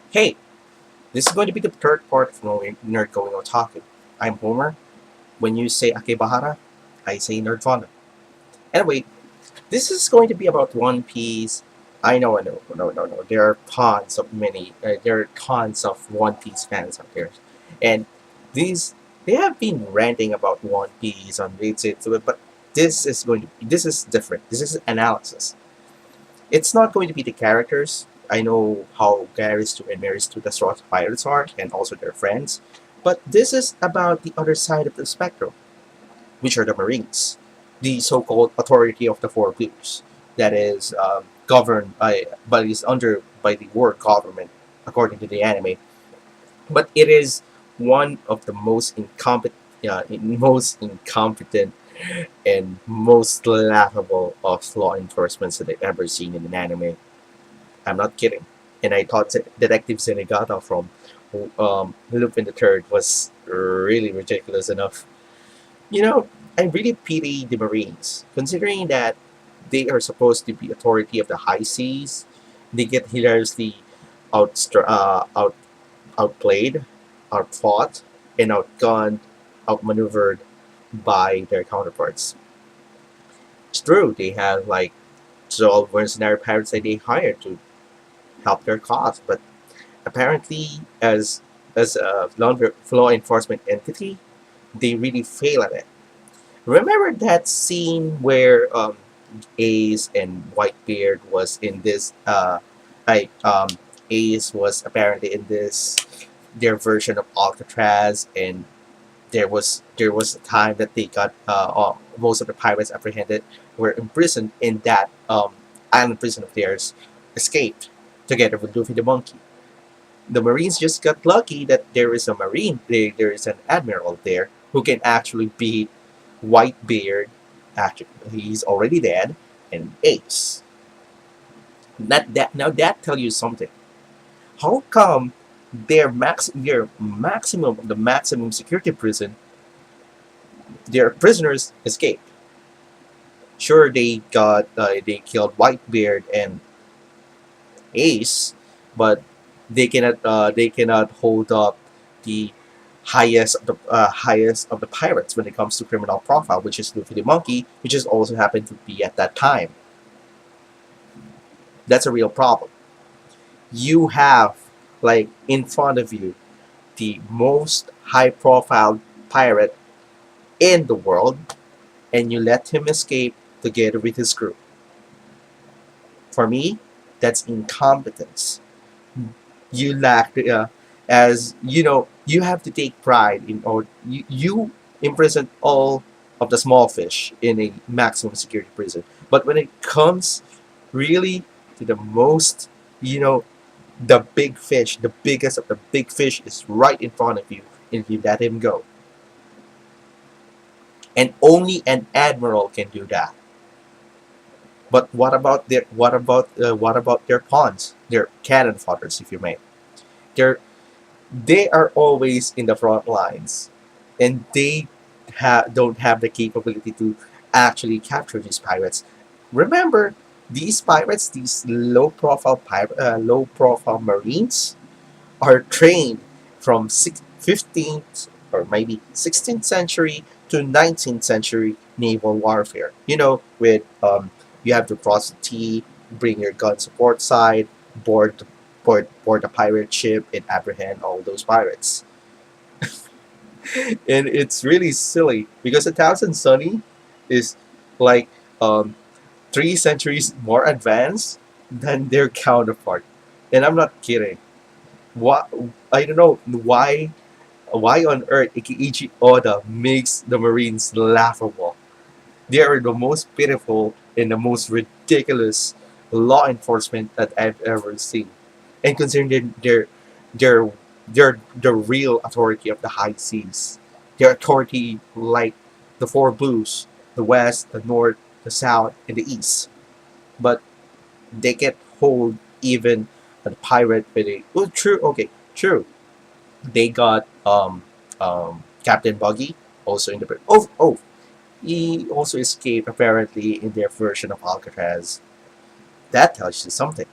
Hey, this is going to be the third part of Nerd Going Otaku. I'm Homer. When you say Akebahara, I say Nerdvana. Anyway, this is going to be about One Piece. I know. No. There are tons of One Piece fans out there, and these they have been ranting about One Piece on Reddit, but this is different. This is analysis. It's not going to be the characters. I know how Garistu and Maristu the Straw Pirates are, and also their friends. But this is about the other side of the spectrum, which are the Marines, the so-called authority of the four blues, that is governed but is under by the world government, according to the anime. But it is one of the most incompetent and most laughable of law enforcements that I've ever seen in an anime. I'm not kidding. And I thought Detective Senegata from Lupin the Third was really ridiculous enough. You know, I really pity the Marines, considering that they are supposed to be authority of the high seas. They get hilariously out outplayed, outfought, and outgunned, outmaneuvered by their counterparts. It's true they have like 12 mercenary pirates that they hired to help their cause, but apparently, as a law enforcement entity, they really fail at it. Remember that scene where Ace and Whitebeard was in this? I Ace was apparently in this their version of Alcatraz, and there was a time that they got most of the pirates apprehended were imprisoned in that island prison of theirs, escaped together with Luffy the monkey. The Marines just got lucky that there is a there is an admiral there who can actually beat Whitebeard. Actually, he's already dead, and Ace. Now that tell you something. How come their maximum the maximum security prison, their prisoners escaped? Sure, they killed Whitebeard and Ace, but they cannot hold up the highest of the pirates when it comes to criminal profile, which is Luffy the Monkey, which is also happened to be at that time. That's a real problem. You have like in front of you the most high profile pirate in the world, and you let him escape together with his crew. For me, that's incompetence. You lack as you know you have to take pride in or you imprison all of the small fish in a maximum security prison, but when it comes really to the most, you know, the big fish, the biggest of the big fish is right in front of you, and you let him go, and only an admiral can do that. But what about their pawns, their cannon fodders, if you may? They're they are always in the front lines, and they don't have the capability to actually capture these pirates. Remember, these pirates, these low profile marines, are trained from 15th or maybe 16th century to 19th century naval warfare. You know, with you have to cross the T, bring your gun support side, board board a pirate ship, and apprehend all those pirates. And it's really silly because a thousand sunny is like um, 3 centuries more advanced than their counterpart, and I'm not kidding. What I don't know why on earth Ikiichi Oda makes the Marines laughable. They are the most pitiful and the most ridiculous law enforcement that I've ever seen. And considering they're they're the real authority of the high seas. Their authority like the four blues, the west, the north, the south, and the east. But they can hold even a pirate with a oh true okay, true. They got Captain Buggy also in the he also escaped apparently in their version of Alcatraz. That tells you something.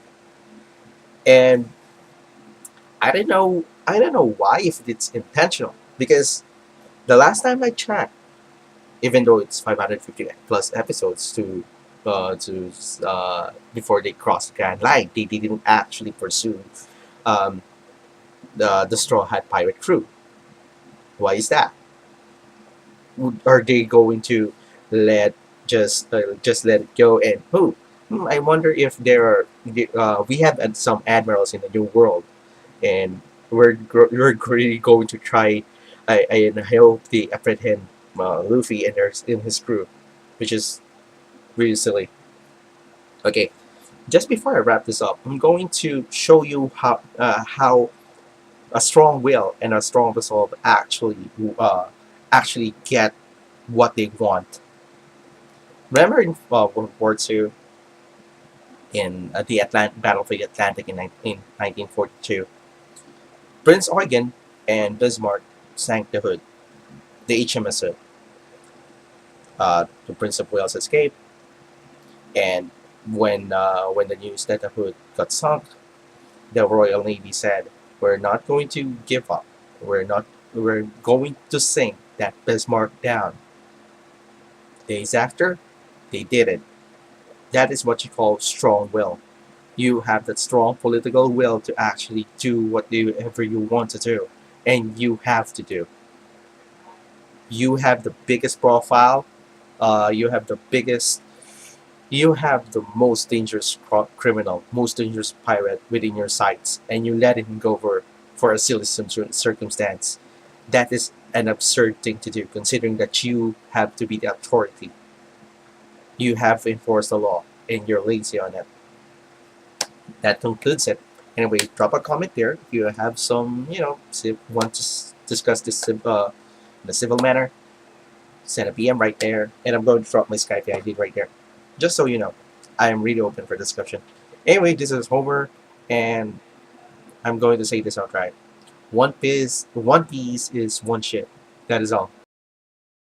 And I don't know why if it's intentional because the last time I checked, even though it's 550 plus episodes before they crossed the grand line, they didn't actually pursue um, the Straw Hat Pirate crew. Why is that? Are they going to let just let it go and I wonder if there are we have some admirals in the new world and we're really going to try and I hope they apprehend Luffy and in his crew, which is really silly. Okay, just before I wrap this up, I'm going to show you how a strong will and a strong resolve actually get what they want. Remember in World War II, in the Battle of the Atlantic in 1942, Prince Eugen and Bismarck sank the Hood, the HMS Hood. The Prince of Wales escaped, and when the news that the Hood got sunk, the Royal Navy said, "We're not going to give up. We're not. We're going to sink that Bismarck down." Days after, they did it. That is what you call strong will. You have that strong political will to actually do whatever you want to do, and you have to do. You have the biggest profile. You have the biggest. You have the most dangerous criminal, most dangerous pirate within your sights, and you let him go for a silly circumstance. That is an absurd thing to do, considering that you have to be the authority. You have to enforce the law, and you're lazy on it. That concludes it. Anyway, drop a comment there if you have some, want to discuss this in a civil manner. Send a PM right there, and I'm going to drop my Skype ID right there, just so you know. I am really open for discussion. Anyway, this is Homer, and I'm going to say this outright. One Piece is one shit. That is all.